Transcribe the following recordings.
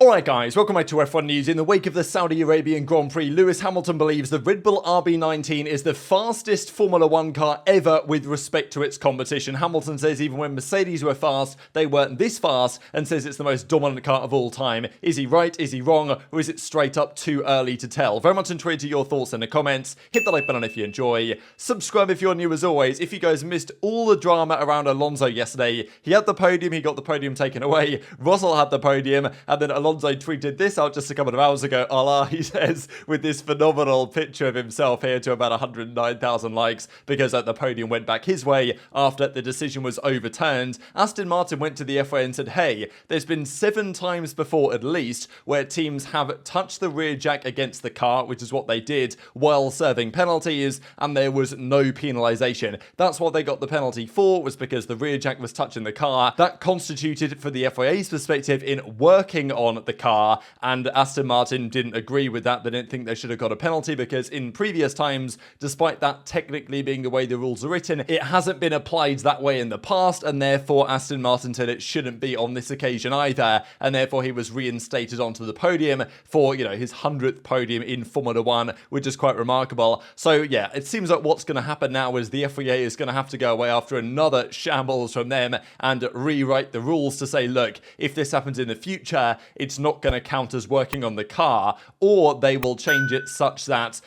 Alright guys, welcome back to F1 News. In the wake of the Saudi Arabian Grand Prix, Lewis Hamilton believes the Red Bull RB19 is the fastest Formula 1 car ever with respect to its competition. Hamilton says even when Mercedes were fast, they weren't this fast, and says it's the most dominant car of all time. Is he right? Is he wrong? Or is it straight up too early to tell? Very much intrigued to your thoughts in the comments. Hit the like button if you enjoy. Subscribe if you're new as always. If you guys missed all the drama around Alonso yesterday, he had the podium, he got the podium taken away. Russell had the podium, and then Alonso tweeted this out just a couple of hours ago. Allah, he says, with this phenomenal picture of himself here to about 109,000 likes because the podium went back his way after the decision was overturned. Aston Martin went to the FIA and said, hey, there's been 7 times before at least where teams have touched the rear jack against the car, which is what they did while serving penalties, and there was no penalisation. That's what they got the penalty for, was because the rear jack was touching the car. That constituted, for the FIA's perspective, in working on the car, and Aston Martin didn't agree with that. They didn't think they should have got a penalty because in previous times, despite that technically being the way the rules are written, it hasn't been applied that way in the past, and therefore Aston Martin said it shouldn't be on this occasion either, and therefore he was reinstated onto the podium for, his 100th podium in Formula 1, which is quite remarkable. So yeah, it seems like what's going to happen now is the FIA is going to have to go away after another shambles from them and rewrite the rules to say, look, if this happens in the future, it's not going to count as working on the car, or they will change it such that,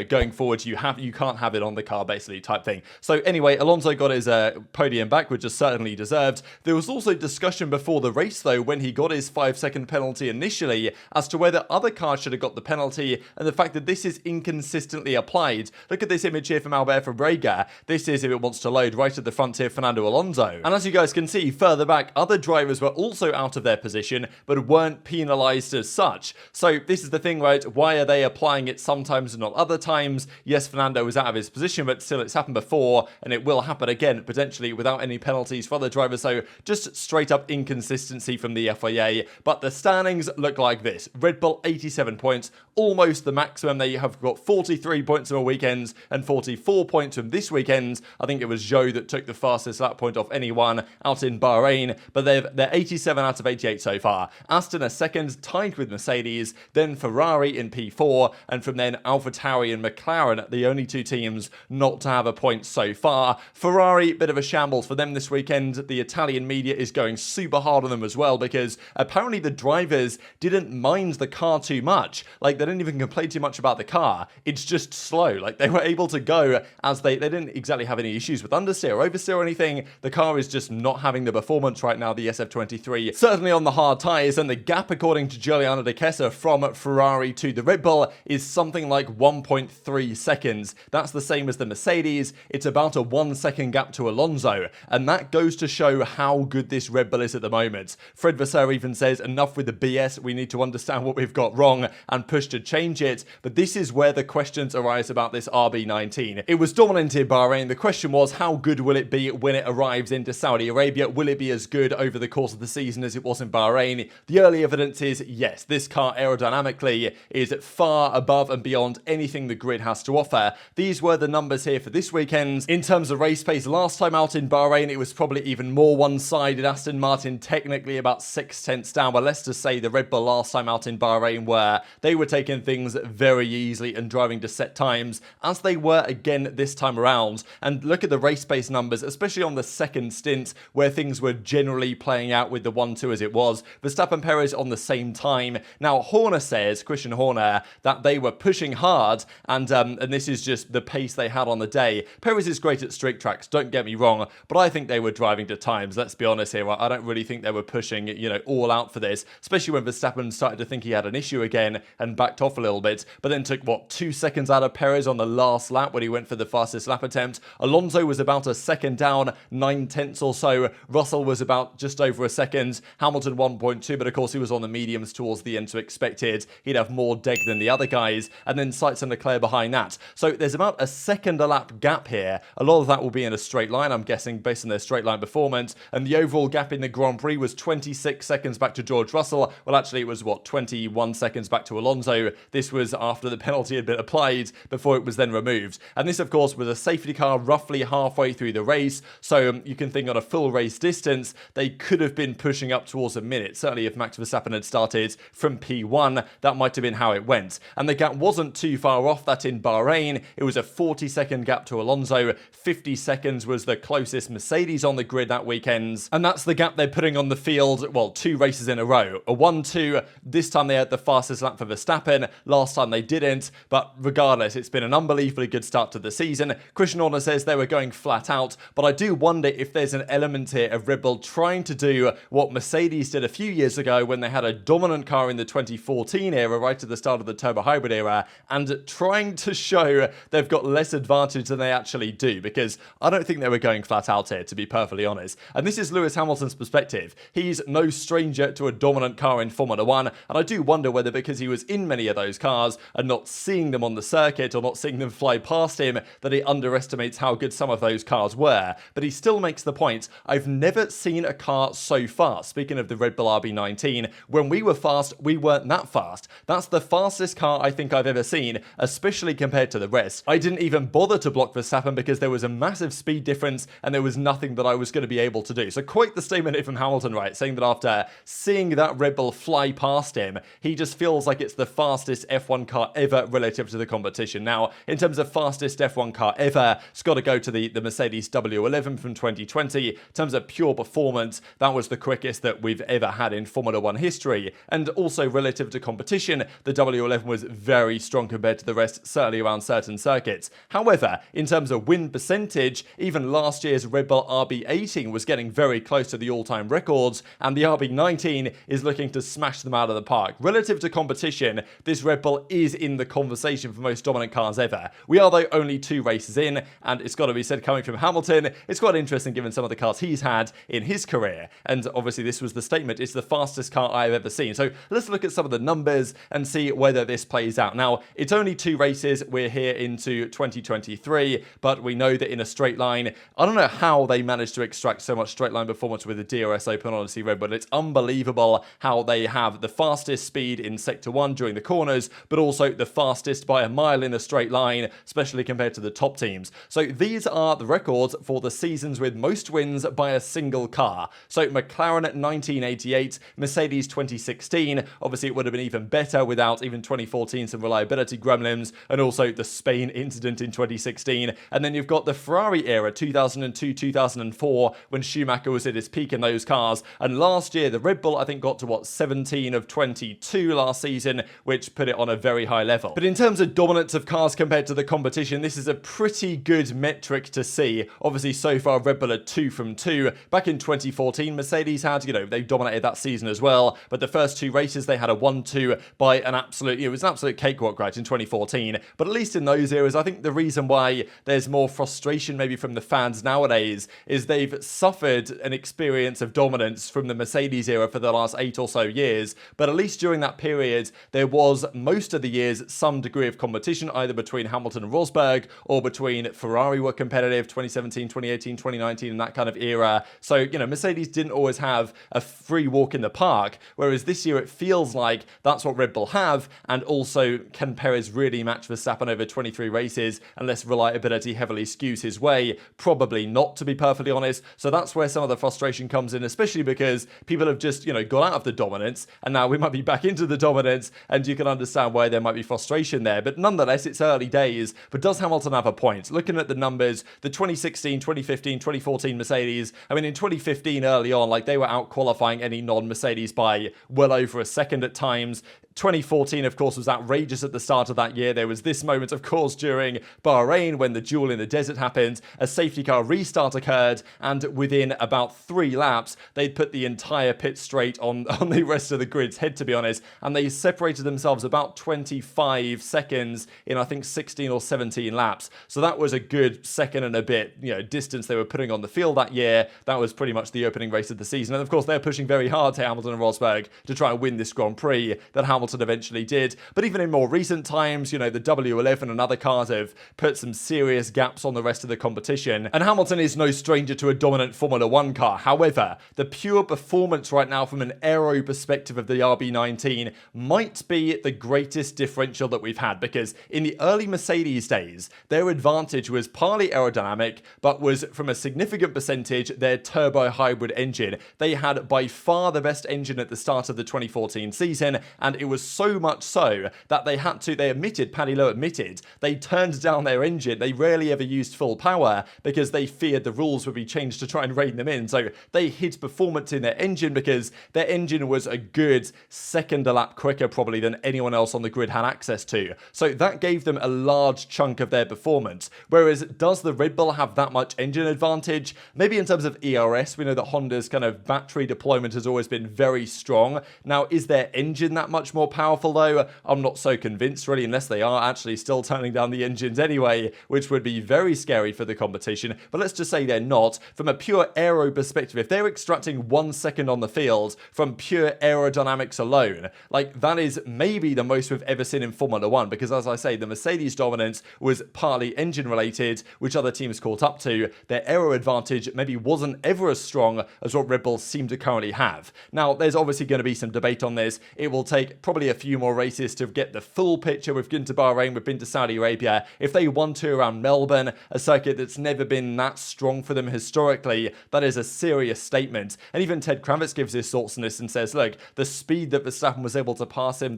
going forward, you can't have it on the car, basically, type thing. So anyway, Alonso got his podium back, which is certainly deserved. There was also discussion before the race, though, when he got his 5-second penalty initially, as to whether other cars should have got the penalty, and the fact that this is inconsistently applied. Look at this image here from Albert Fabrega. This is, if it wants to load, right at the front here, Fernando Alonso. And as you guys can see, further back, other drivers were also out of their position, but weren't penalised as such. So this is the thing, right? Why are they applying it sometimes and not other times? Yes, Fernando was out of his position, but still it's happened before, and it will happen again, potentially without any penalties for other drivers. So just straight up inconsistency from the FIA. But the standings look like this. Red Bull 87 points, almost the maximum. They have got 43 points from a weekend and 44 points from this weekend. I think it was Zhou that took the fastest lap point off anyone out in Bahrain, but they're 87 out of 88 so far. Aston are second, tied with Mercedes, then Ferrari in P4, and from then AlphaTauri and McLaren, the only 2 teams not to have a point so far. Ferrari, bit of a shambles for them this weekend. The Italian media is going super hard on them as well, because apparently the drivers didn't mind the car too much. They didn't even complain too much about the car. It's just slow. They were able to go as they didn't exactly have any issues with understeer or oversteer or anything. The car is just not having the performance right now, the SF23. Certainly on the hard tyres, and the gap, according to Giuliano De Kessa, from Ferrari to the Red Bull is something like 1.3 seconds. That's the same as the Mercedes. It's about a 1-second gap to Alonso, and that goes to show how good this Red Bull is at the moment. Fred Vasseur even says, enough with the BS, we need to understand what we've got wrong and push to change it. But this is where the questions arise about this RB19. It was dominant in Bahrain. The question was, how good will it be when it arrives into Saudi Arabia? Will it be as good over the course of the season as it was in Bahrain? The early evidence is, yes, this car aerodynamically is far above and beyond anything the grid has to offer. These were the numbers here for this weekend. In terms of race pace, last time out in Bahrain, it was probably even more one-sided. Aston Martin technically about 6/10 down, but let's just say the Red Bull last time out in Bahrain they were taking things very easily and driving to set times, as they were again this time around. And look at the race pace numbers, especially on the second stint, where things were generally playing out with the 1-2 as it was. Verstappen and Perez on the same time. Now, Horner says, Christian Horner, that they were pushing hard, and this is just the pace they had on the day. Perez is great at street tracks, don't get me wrong, but I think they were driving to times. Let's be honest here. I don't really think they were pushing, all out for this, especially when Verstappen started to think he had an issue again and backed off a little bit, but then took, 2 seconds out of Perez on the last lap when he went for the fastest lap attempt. Alonso was about a second down, 9/10 or so. Russell was about just over a second. Hamilton 1.2, but of course he was on the mediums towards the end, so expected he'd have more deg than the other guys, and then Sainz and Leclerc behind that. So there's about a second a lap gap here. A lot of that will be in a straight line, I'm guessing, based on their straight line performance, and the overall gap in the Grand Prix was 26 seconds back to George Russell. Well, actually it was 21 seconds back to Alonso. This was after the penalty had been applied before it was then removed. And this, of course, was a safety car roughly halfway through the race, so you can think on a full race distance, they could have been pushing up towards a minute. Certainly if Max Verstappen Verstappen had started from P1, that might have been how it went. And the gap wasn't too far off that in Bahrain. It was a 40-second gap to Alonso. 50 seconds was the closest Mercedes on the grid that weekend. And that's the gap they're putting on the field, well, 2 races in a row. A 1-2, this time they had the fastest lap for Verstappen. Last time they didn't. But regardless, it's been an unbelievably good start to the season. Christian Horner says they were going flat out. But I do wonder if there's an element here of Red Bull trying to do what Mercedes did a few years ago when they had a dominant car in the 2014 era, right at the start of the turbo hybrid era, and trying to show they've got less advantage than they actually do, because I don't think they were going flat out here, to be perfectly honest. And this is Lewis Hamilton's perspective. He's no stranger to a dominant car in Formula 1, and I do wonder whether because he was in many of those cars and not seeing them on the circuit or not seeing them fly past him, that he underestimates how good some of those cars were. But he still makes the point, I've never seen a car so fast. Speaking of the Red Bull RB19, when we were fast, we weren't that fast. That's the fastest car I think I've ever seen, especially compared to the rest. I didn't even bother to block Verstappen because there was a massive speed difference and there was nothing that I was going to be able to do. So quite the statement here from Hamilton, right? Saying that after seeing that Red Bull fly past him, he just feels like it's the fastest F1 car ever relative to the competition. Now, in terms of fastest F1 car ever, it's got to go to the Mercedes W11 from 2020. In terms of pure performance, that was the quickest that we've ever had in Formula 1 history. And also relative to competition, the W11 was very strong compared to the rest, certainly around certain circuits. However, in terms of win percentage, even last year's Red Bull RB18 was getting very close to the all-time records, and the RB19 is looking to smash them out of the park. Relative to competition, this Red Bull is in the conversation for most dominant cars ever. We are, though, only 2 races in, and it's got to be said, coming from Hamilton, it's quite interesting given some of the cars he's had in his career. And obviously this was the statement, it's the fastest car I've ever seen. So let's look at some of the numbers and see whether this plays out. Now, it's only 2 races, we're here into 2023, but we know that in a straight line, I don't know how they managed to extract so much straight line performance with the DRS Open, honestly, Red Bull. It's unbelievable how they have the fastest speed in Sector 1 during the corners, but also the fastest by a mile in a straight line, especially compared to the top teams. So these are the records for the seasons with most wins by a single car. So McLaren at 1988, Mercedes 2016, obviously it would have been even better without even 2014 some reliability gremlins, and also the Spain incident in 2016. And then you've got the Ferrari era, 2002, 2004, when Schumacher was at his peak in those cars. And last year, the Red Bull, I think, got to, 17 of 22 last season, which put it on a very high level. But in terms of dominance of cars compared to the competition, this is a pretty good metric to see. Obviously, so far, Red Bull are 2 from 2. Back in 2014, Mercedes had, they dominated that season as well. But the first 2 races, they had a 1-2 by an absolute, it was an absolute cakewalk, right, in 2014. But at least in those eras, I think the reason why there's more frustration maybe from the fans nowadays is they've suffered an experience of dominance from the Mercedes era for the last 8 or so years. But at least during that period, there was most of the years some degree of competition, either between Hamilton and Rosberg or between Ferrari were competitive, 2017, 2018, 2019, and that kind of era. So, Mercedes didn't always have a free walk in the park, whereas this year it feels like that's what Red Bull have. And also, can Perez really match Verstappen over 23 races unless reliability heavily skews his way? Probably not, to be perfectly honest. So that's where some of the frustration comes in, especially because people have just, got out of the dominance, and now we might be back into the dominance, and you can understand why there might be frustration there. But nonetheless, it's early days. But does Hamilton have a point? Looking at the numbers, the 2016, 2015, 2014 Mercedes, in 2015 early on, they were out qualifying any non-Mercedes by well over a second at times. 2014, of course, was outrageous at the start of that year. There was this moment, of course, during Bahrain when the duel in the desert happened. A safety car restart occurred, and within about 3 laps, they'd put the entire pit straight on the rest of the grid's head, to be honest, and they separated themselves about 25 seconds in, I think, 16 or 17 laps. So that was a good second and a bit, distance they were putting on the field that year. That was pretty much the opening race of the season. And of course, they're pushing very hard to Hamilton and Rosberg to try and win this Grand Prix that Hamilton Hamilton eventually did. But even in more recent times, you know, the W11 and other cars have put some serious gaps on the rest of the competition. And Hamilton is no stranger to a dominant Formula 1 car. However, the pure performance right now from an aero perspective of the RB19 might be the greatest differential that we've had, because in the early Mercedes days, their advantage was partly aerodynamic, but was from a significant percentage their turbo hybrid engine. They had by far the best engine at the start of the 2014 season, and it was so much so that Paddy Lowe admitted, they turned down their engine. They rarely ever used full power because they feared the rules would be changed to try and rein them in. So they hid performance in their engine because their engine was a good second a lap quicker probably than anyone else on the grid had access to. So that gave them a large chunk of their performance. Whereas, does the Red Bull have that much engine advantage? Maybe in terms of ERS, we know that Honda's kind of battery deployment has always been very strong. Now, is their engine that much more powerful though? I'm not so convinced really, unless they are actually still turning down the engines anyway, which would be very scary for the competition. But let's just say they're not. From a pure aero perspective, if they're extracting 1 second on the field from pure aerodynamics alone, like that is maybe the most we've ever seen in Formula 1, because as I say, the Mercedes dominance was partly engine related, which other teams caught up to. Their aero advantage maybe wasn't ever as strong as what Red Bull seem to currently have. Now, there's obviously going to be some debate on this. It will take probably a few more races to get the full picture. We've been to Bahrain, we've been to Saudi Arabia. If they want to around Melbourne, a circuit that's never been that strong for them historically, that is a serious statement. And even Ted Kravitz gives his thoughts on this and says, look, the speed that Verstappen was able to pass him,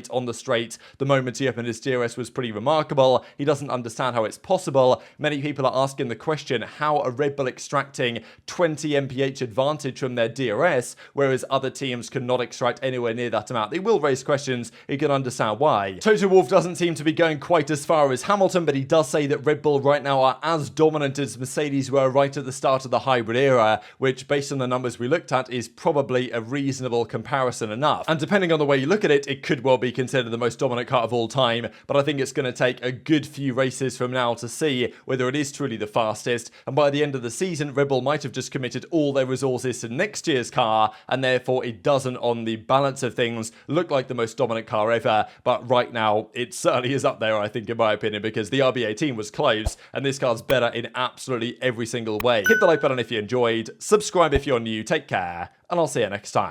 on the straight, the moment he opened his DRS was pretty remarkable. He doesn't understand how it's possible. Many people are asking the question, how are Red Bull extracting 20 mph advantage from their DRS, whereas other teams cannot extract anywhere near that amount? They will raise questions. You can understand why. Toto Wolff doesn't seem to be going quite as far as Hamilton, but he does say that Red Bull right now are as dominant as Mercedes were right at the start of the hybrid era, which based on the numbers we looked at is probably a reasonable comparison enough. And depending on the way you look at it, it could well be considered the most dominant car of all time, but I think it's going to take a good few races from now to see whether it is truly the fastest. And by the end of the season, Red Bull might have just committed all their resources to next year's car, and therefore it doesn't, on the balance of things, look like the most dominant car ever. But right now, it certainly is up there, I think, in my opinion, because the RB18 was close, and this car's better in absolutely every single way. Hit the like button if you enjoyed, subscribe if you're new, take care, and I'll see you next time.